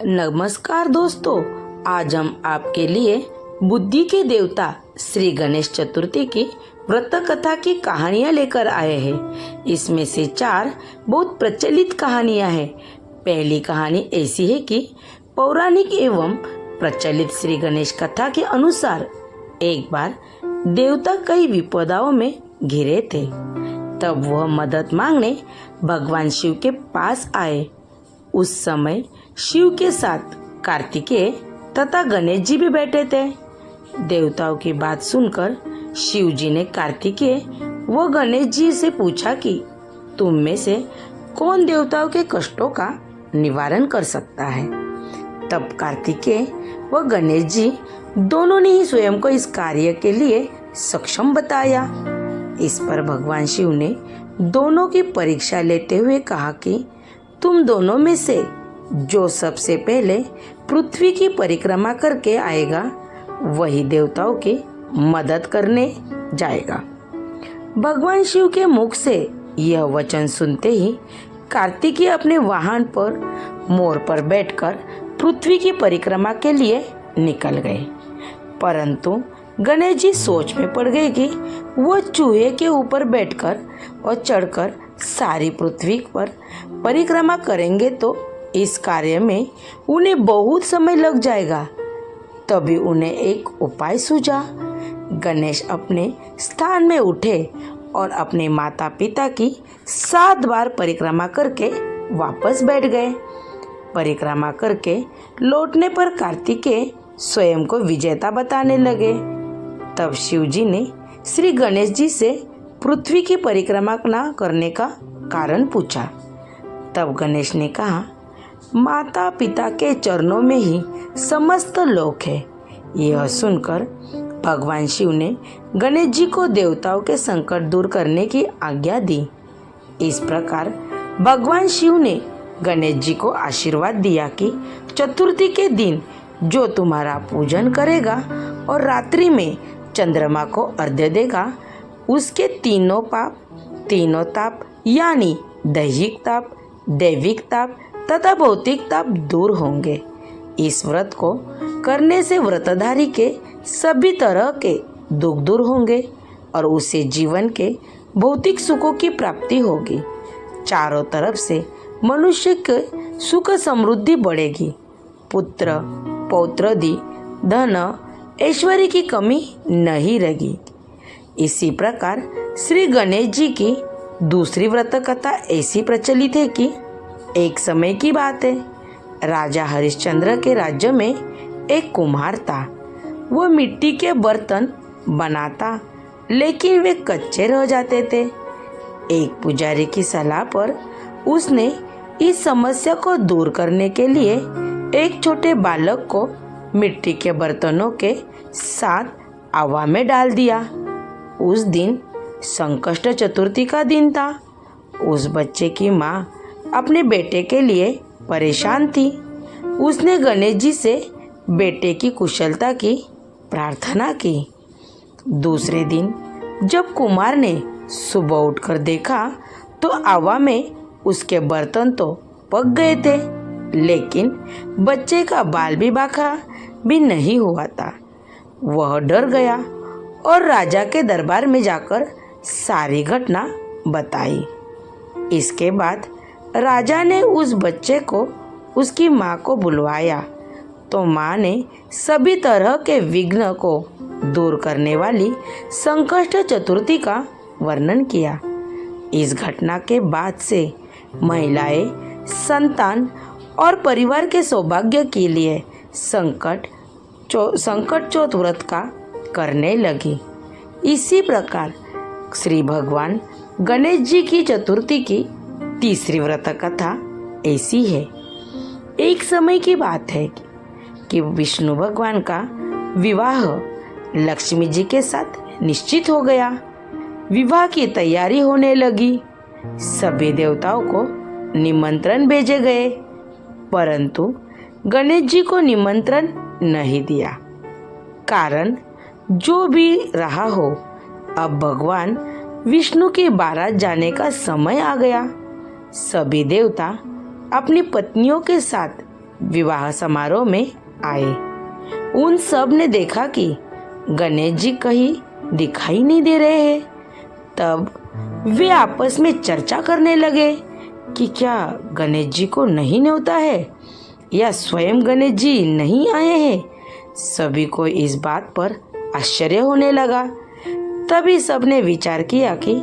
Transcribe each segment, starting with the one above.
नमस्कार दोस्तों, आज हम आपके लिए बुद्धि के देवता श्री गणेश चतुर्थी की व्रत कथा की कहानियां लेकर आए हैं। इसमें से 4 बहुत प्रचलित कहानियां हैं। पहली कहानी ऐसी है कि पौराणिक एवं प्रचलित श्री गणेश कथा के अनुसार एक बार देवता कई विपदाओं में घिरे थे। तब वह मदद मांगने भगवान शिव के पास आए। उस समय शिव के साथ कार्तिकेय तथा गणेश जी भी बैठे थे। देवताओं की बात सुनकर शिव जी ने कार्तिकेय व गणेश जी से पूछा कि तुम में से कौन देवताओं के कष्टों का निवारण कर सकता है। तब कार्तिकेय व गणेश जी दोनों ने ही स्वयं को इस कार्य के लिए सक्षम बताया। इस पर भगवान शिव ने दोनों की परीक्षा लेते हुए कहा कि तुम दोनों में से जो सबसे पहले पृथ्वी की परिक्रमा करके आएगा वही देवताओं की मदद करने जाएगा। भगवान शिव के मुख से यह वचन सुनते ही कार्तिकेय अपने वाहन पर मोर पर बैठकर पृथ्वी की परिक्रमा के लिए निकल गए। परंतु गणेश जी सोच में पड़ गए कि वो चूहे के ऊपर बैठकर और चढ़कर सारी पृथ्वी पर परिक्रमा करेंगे तो इस कार्य में उन्हें बहुत समय लग जाएगा। तभी उन्हें एक उपाय सूझा। गणेश अपने स्थान में उठे और अपने माता पिता की 7 बार परिक्रमा करके वापस बैठ गए। परिक्रमा करके लौटने पर कार्तिकेय स्वयं को विजेता बताने लगे। तब शिव जी ने श्री गणेश जी से पृथ्वी की परिक्रमा न करने का कारण पूछा। तब गणेश ने कहा, माता पिता के चरणों में ही समस्त लोक है। यह सुनकर भगवान शिव ने गणेश जी को देवताओं के संकट दूर करने की आज्ञा दी। इस प्रकार भगवान शिव ने गणेश जी को आशीर्वाद दिया कि चतुर्थी के दिन जो तुम्हारा पूजन करेगा और रात्रि में चंद्रमा को अर्घ्य देगा उसके तीनों ताप यानी दैहिक ताप, दैविक ताप तथा भौतिक ताप दूर होंगे। इस व्रत को करने से व्रतधारी के सभी तरह के दुख दूर होंगे और उसे जीवन के भौतिक सुखों की प्राप्ति होगी। चारों तरफ से मनुष्य के सुख समृद्धि बढ़ेगी। पुत्र पौत्रादि धन ऐश्वर्य की कमी नहीं रहेगी। इसी प्रकार श्री गणेश जी की दूसरी व्रत कथा ऐसी प्रचलित है कि एक समय की बात है, राजा हरिश्चंद्र के राज्य में एक कुम्हार था। वो मिट्टी के बर्तन बनाता लेकिन वे कच्चे रह जाते थे। एक पुजारी की सलाह पर उसने इस समस्या को दूर करने के लिए एक छोटे बालक को मिट्टी के बर्तनों के साथ हवा में डाल दिया। उस दिन संकष्ट चतुर्थी का दिन था। उस बच्चे की माँ अपने बेटे के लिए परेशान थी। उसने गणेश जी से बेटे की कुशलता की प्रार्थना की। दूसरे दिन जब कुमार ने सुबह उठकर देखा तो हवा में उसके बर्तन तो पक गए थे, लेकिन बच्चे का बाल भी बांका भी नहीं हुआ था। वह डर गया और राजा के दरबार में जाकर सारी घटना बताई। इसके बाद राजा ने उस बच्चे को उसकी माँ को बुलवाया तो माँ ने सभी तरह के विघ्न को दूर करने वाली संकष्ट चतुर्थी का वर्णन किया। इस घटना के बाद से महिलाएं संतान और परिवार के सौभाग्य के लिए संकट चौथ व्रत का करने लगी। इसी प्रकार श्री भगवान गणेश जी की चतुर्थी की तीसरी व्रत कथा ऐसी है। एक समय की बात है कि विष्णु भगवान का विवाह लक्ष्मी जी के साथ निश्चित हो गया। विवाह की तैयारी होने लगी। सभी देवताओं को निमंत्रण भेजे गए, परंतु गणेश जी को निमंत्रण नहीं दिया। कारण जो भी रहा हो, अब भगवान विष्णु की बारात जाने का समय आ गया। सभी देवता अपनी पत्नियों के साथ विवाह समारोह में आए। उन सब ने देखा कि गणेश जी कहीं दिखाई नहीं दे रहे हैं। तब वे आपस में चर्चा करने लगे कि क्या गणेश जी को नहीं न्योता है या स्वयं गणेश जी नहीं आए हैं। सभी को इस बात पर आश्चर्य होने लगा। तभी सबने विचार किया कि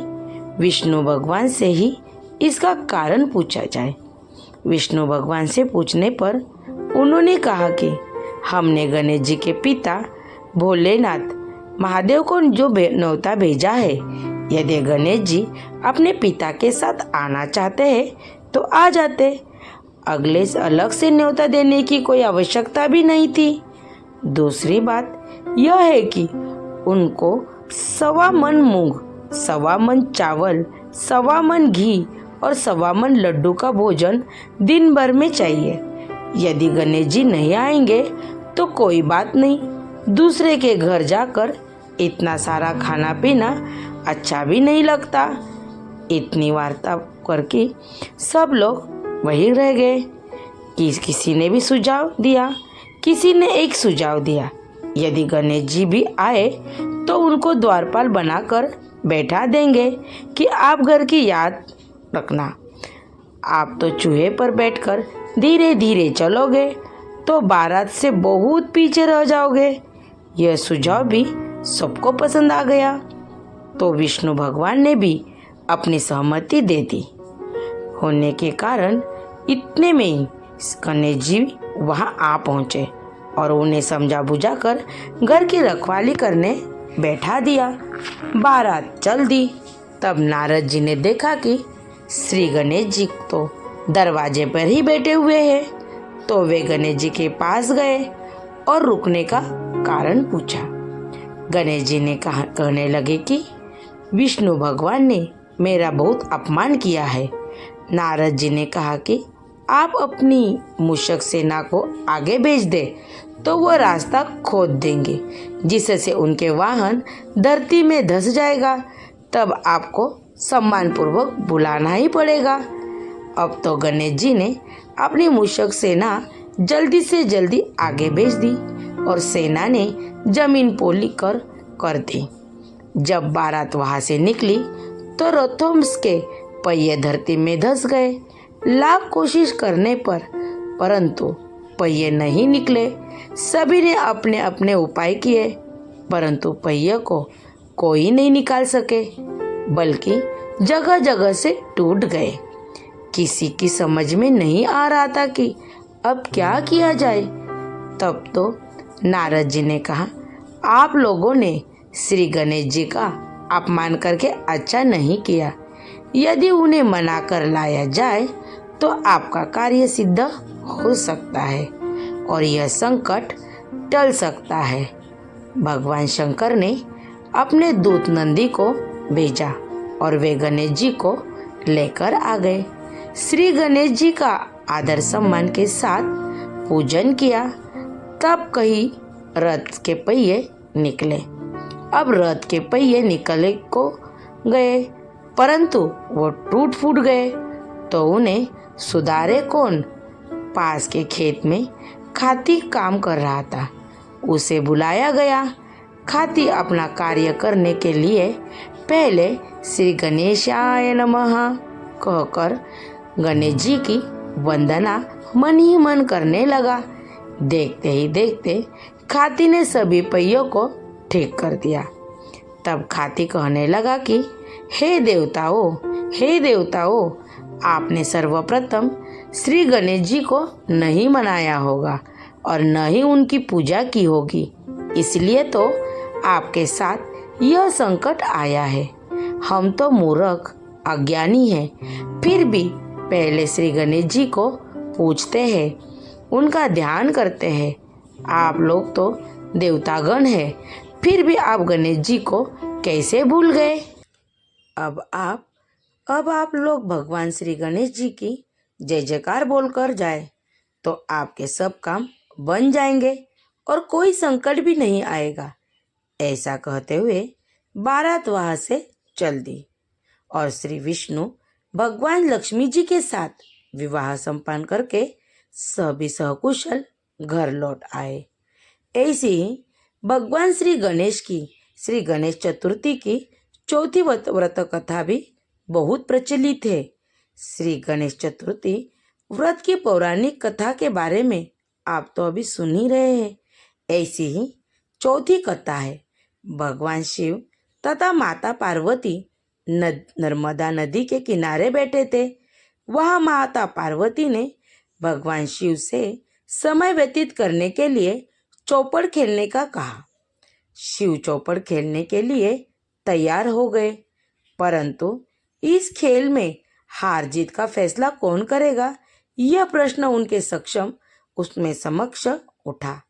विष्णु भगवान से ही इसका कारण पूछा जाए। विष्णु भगवान से पूछने पर उन्होंने कहा कि हमने गणेश जी के पिता भोलेनाथ महादेव को जो न्योता भेजा है, यदि गणेश जी अपने पिता के साथ आना चाहते हैं तो आ जाते। अगले से अलग से न्योता देने की कोई आवश्यकता भी नहीं थी। दूसरी बात यह है कि उनको 1.25 मन मूंग, 1.25 मन चावल, 1.25 मन घी और 1.25 मन लड्डू का भोजन दिन भर में चाहिए। यदि गणेश जी नहीं आएंगे तो कोई बात नहीं, दूसरे के घर जाकर इतना सारा खाना पीना अच्छा भी नहीं लगता। इतनी वार्ता करके सब लोग वहीं रह गए। किसी ने भी सुझाव दिया, किसी ने एक सुझाव दिया, यदि गणेश जी भी आए तो उनको द्वारपाल बनाकर बैठा देंगे कि आप घर की याद रखना। आप तो चूहे पर बैठकर धीरे धीरे चलोगे तो बारात से बहुत पीछे रह जाओगे। यह सुझाव भी सबको पसंद आ गया तो विष्णु भगवान ने भी अपनी सहमति दे दी। होने के कारण इतने में ही गणेश जी वहां आ पहुंचे और उन्हें समझा बुझा कर घर की रखवाली करने बैठा दिया। बारात चल दी। तब नारद जी ने देखा कि श्री गणेश जी तो दरवाजे पर ही बैठे हुए हैं, तो वे गणेश जी के पास गए और रुकने का कारण पूछा। गणेश जी ने कहने लगे कि विष्णु भगवान ने मेरा बहुत अपमान किया है। नारद जी ने कहा कि आप अपनी मूषक सेना को आगे भेज दे तो वो रास्ता खोद देंगे, जिससे उनके वाहन धरती में धंस जाएगा। तब आपको सम्मानपूर्वक बुलाना ही पड़ेगा। अब तो गणेश जी ने अपनी मूषक सेना जल्दी से जल्दी आगे भेज दी और सेना ने जमीन पोली कर दी। जब बारात वहां से निकली तो रथों के पहिए धरती में धंस गए। लाख कोशिश करने पर परंतु पहिए नहीं निकले। सभी ने अपने अपने उपाय किए परंतु पहिए को कोई नहीं निकाल सके, बल्कि जगह जगह से टूट गए। किसी की समझ में नहीं आ रहा था कि अब क्या किया जाए। तब तो नारद जी ने कहा, आप लोगों ने श्री गणेश जी का अपमान करके अच्छा नहीं किया। यदि उन्हें मना कर लाया जाए तो आपका कार्य सिद्ध हो सकता है और यह संकट टल सकता है। भगवान शंकर ने अपने दूत नंदी को भेजा और वे गणेश जी को लेकर आ गए। श्री गणेश जी का आदर सम्मान के साथ पूजन किया। तब कहीं रथ के पहिए निकले। अब रथ के पहिए निकले को गए परंतु वो टूट फूट गए तो उन्हें सुधारे कौन। पास के खेत में खाती काम कर रहा था, उसे बुलाया गया। खाती अपना कार्य करने के लिए पहले श्री गणेशाय नमः कहकर गणेश जी की वंदना मन ही मन करने लगा। देखते ही देखते खाती ने सभी पहियों को ठीक कर दिया। तब खाती कहने लगा कि हे देवताओं, आपने सर्वप्रथम श्री गणेश जी को नहीं मनाया होगा और न ही उनकी पूजा की होगी, इसलिए तो आपके साथ यह संकट आया है। हम तो मूर्ख अज्ञानी हैं, फिर भी पहले श्री गणेश जी को पूजते हैं, उनका ध्यान करते हैं। आप लोग तो देवतागण हैं, फिर भी आप गणेश जी को कैसे भूल गए। अब आप लोग भगवान श्री गणेश जी की जय जयकार बोलकर जाए तो आपके सब काम बन जाएंगे और कोई संकट भी नहीं आएगा। ऐसा कहते हुए बारात वहां से चल दी और श्री विष्णु भगवान लक्ष्मी जी के साथ विवाह संपन्न करके सभी सकुशल घर लौट आए। ऐसे ही भगवान श्री गणेश की श्री गणेश चतुर्थी की चौथी व्रत कथा भी बहुत प्रचलित है। श्री गणेश चतुर्थी व्रत की पौराणिक कथा के बारे में आप तो अभी सुन ही रहे हैं। ऐसी ही चौथी कथा है। भगवान शिव तथा माता पार्वती नर्मदा नदी के किनारे बैठे थे। वहाँ माता पार्वती ने भगवान शिव से समय व्यतीत करने के लिए चौपड़ खेलने का कहा। शिव चौपड़ खेलने के लिए तैयार हो गए, परंतु इस खेल में हार जीत का फैसला कौन करेगा, यह प्रश्न उनके समक्ष उठा।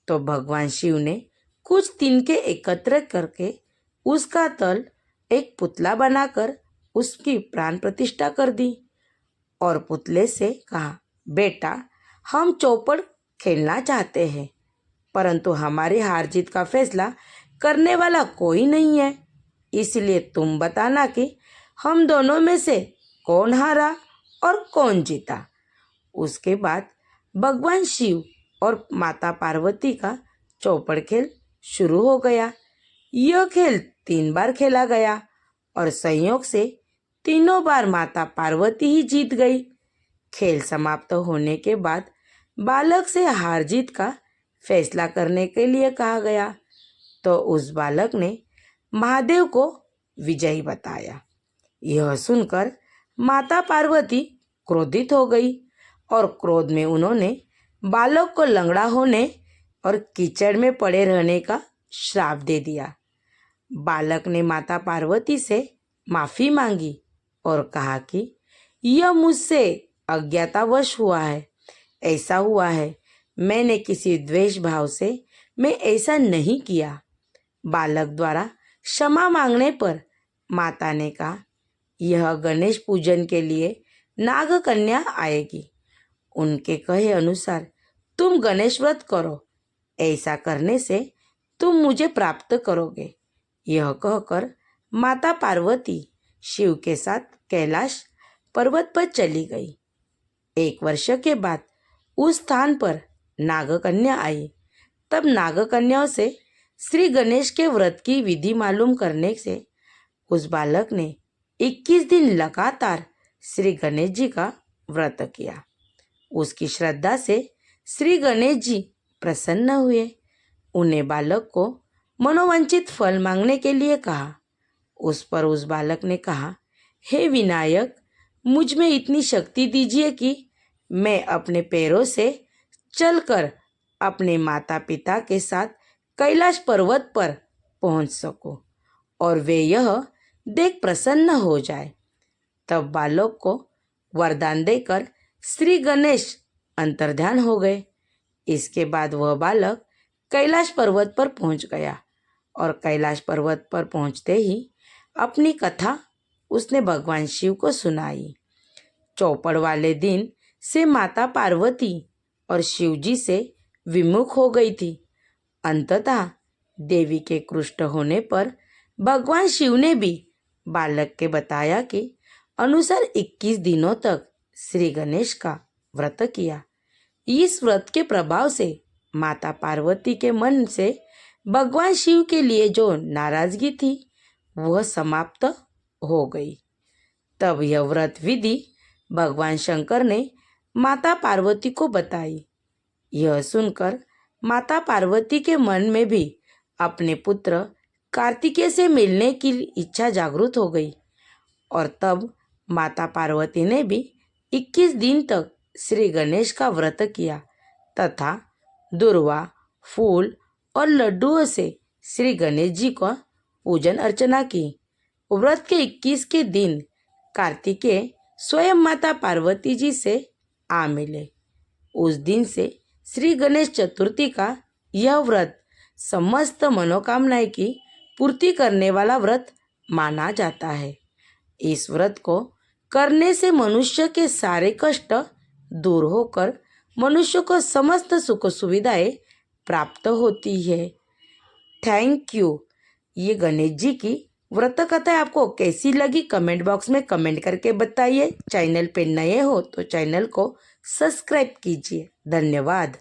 तो भगवान शिव ने कुछ तिनके एकत्र करके उसका तल एक पुतला बनाकर उसकी प्राण प्रतिष्ठा कर दी और पुतले से कहा, बेटा, हम चौपड़ खेलना चाहते हैं, परंतु हमारी हार जीत का फैसला करने वाला कोई नहीं है, इसलिए तुम बताना कि हम दोनों में से कौन हारा और कौन जीता। उसके बाद भगवान शिव और माता पार्वती का चौपड़ खेल शुरू हो गया। यह खेल 3 बार खेला गया और संयोग से तीनों बार माता पार्वती ही जीत गई। खेल समाप्त होने के बाद बालक से हार जीत का फैसला करने के लिए कहा गया, तो उस बालक ने महादेव को विजयी बताया। यह सुनकर माता पार्वती क्रोधित हो गई और क्रोध में उन्होंने बालक को लंगड़ा होने और कीचड़ में पड़े रहने का श्राप दे दिया। बालक ने माता पार्वती से माफ़ी मांगी और कहा कि यह मुझसे अज्ञातावश हुआ है, ऐसा हुआ है, मैंने किसी द्वेष भाव से मैं ऐसा नहीं किया। बालक द्वारा क्षमा मांगने पर माता ने कहा, यह गणेश पूजन के लिए नाग कन्या आएगी, उनके कहे अनुसार तुम गणेश व्रत करो, ऐसा करने से तुम मुझे प्राप्त करोगे। यह कहकर माता पार्वती शिव के साथ कैलाश पर्वत पर चली गई। 1 वर्ष के बाद उस स्थान पर नागकन्या आई। तब नागकन्याओं से श्री गणेश के व्रत की विधि मालूम करने से उस बालक ने 21 दिन लगातार श्री गणेश जी का व्रत किया। उसकी श्रद्धा से श्री गणेश जी प्रसन्न हुए। उन्हें बालक को मनोवांछित फल मांगने के लिए कहा। उस पर उस बालक ने कहा, हे विनायक, मुझ में इतनी शक्ति दीजिए कि मैं अपने पैरों से चलकर अपने माता पिता के साथ कैलाश पर्वत पर पहुंच सकूं और वे यह देख प्रसन्न हो जाए। तब बालक को वरदान देकर श्री गणेश अंतर्ध्यान हो गए। इसके बाद वह बालक कैलाश पर्वत पर पहुंच गया और कैलाश पर्वत पर पहुंचते ही अपनी कथा उसने भगवान शिव को सुनाई। चौपड़ वाले दिन से माता पार्वती और शिव जी से विमुख हो गई थी। अंततः देवी के कृष्ण होने पर भगवान शिव ने भी बालक के बताया कि अनुसार 21 दिनों तक श्री गणेश का व्रत किया। इस व्रत के प्रभाव से माता पार्वती के मन से भगवान शिव के लिए जो नाराजगी थी वह समाप्त हो गई। तब यह व्रत विधि भगवान शंकर ने माता पार्वती को बताई। यह सुनकर माता पार्वती के मन में भी अपने पुत्र कार्तिकेय से मिलने की इच्छा जागृत हो गई और तब माता पार्वती ने भी 21 दिन तक श्री गणेश का व्रत किया तथा दुर्वा, फूल और लड्डुओं से श्री गणेश जी का पूजन अर्चना की। व्रत के 21 के दिन कार्तिकेय स्वयं माता पार्वती जी से आ मिले। उस दिन से श्री गणेश चतुर्थी का यह व्रत समस्त मनोकामनाएं की पूर्ति करने वाला व्रत माना जाता है। इस व्रत को करने से मनुष्य के सारे कष्ट दूर होकर मनुष्य को समस्त सुख सुविधाएं प्राप्त होती है। Thank you. ये गणेश जी की व्रत कथा आपको कैसी लगी कमेंट बॉक्स में कमेंट करके बताइए। चैनल पे नए हो तो चैनल को सब्सक्राइब कीजिए। धन्यवाद।